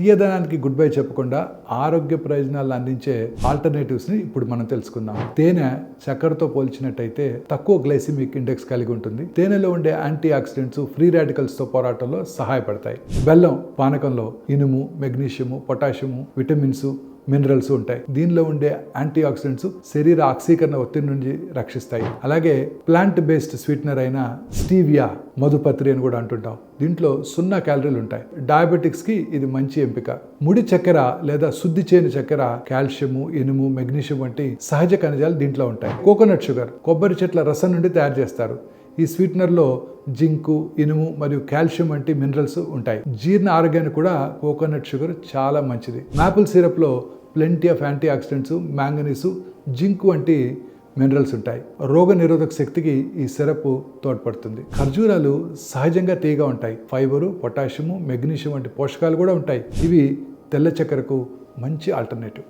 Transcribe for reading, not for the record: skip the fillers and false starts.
తీయదనానికి good bye చెప్పకుండా ఆరోగ్య ప్రయోజనాలను అందించే ఆల్టర్నేటివ్స్ ని ఇప్పుడు మనం తెలుసుకుందాం. తేనె చక్కెరతో పోల్చినట్టయితే తక్కువ గ్లైసిమిక్ ఇండెక్స్ కలిగి ఉంటుంది. తేనెలో ఉండే యాంటీ ఆక్సిడెంట్స్ ఫ్రీ రాడికల్స్ తో పోరాటంలో సహాయపడతాయి. బెల్లం పానకంలో ఇనుము, మెగ్నీషియము, పొటాషియము, విటమిన్స్, మినరల్స్ ఉంటాయి. దీనిలో ఉండే యాంటీ ఆక్సిడెంట్స్ శరీర ఆక్సీకరణ ఒత్తిడి నుండి రక్షిస్తాయి. అలాగే ప్లాంట్ బేస్డ్ స్వీట్నర్ అయిన స్టీవియా, మధుపత్రి అని కూడా అంటుంటాం. దీంట్లో 0 క్యాలరీలు ఉంటాయి. డయాబెటిక్స్ కి ఇది మంచి ఎంపిక. ముడి చక్కెర లేదా శుద్ధి చేయని చక్కెర, కాల్షియము, ఇనుము, మెగ్నీషియం వంటి సహజ ఖనిజాలు దీంట్లో ఉంటాయి. కోకోనట్ షుగర్ కొబ్బరి చెట్ల రసం నుండి తయారు చేస్తారు. ఈ స్వీట్నర్లో జింకు, ఇనుము మరియు కాల్షియం వంటి మినరల్స్ ఉంటాయి. జీర్ణ ఆరోగ్యానికి కూడా కోకోనట్ షుగర్ చాలా మంచిది. మాపుల్ సిరప్లో plenty of antioxidants, manganese, zinc వంటి మినరల్స్ ఉంటాయి. రోగ నిరోధక శక్తికి ఈ సిరప్ తోడ్పడుతుంది. ఖర్జూరాలు సహజంగా తీయగా ఉంటాయి. ఫైబరు, పొటాషియము, మెగ్నీషియం వంటి పోషకాలు కూడా ఉంటాయి. ఇవి తెల్ల చక్కెరకు మంచి ఆల్టర్నేటివ్.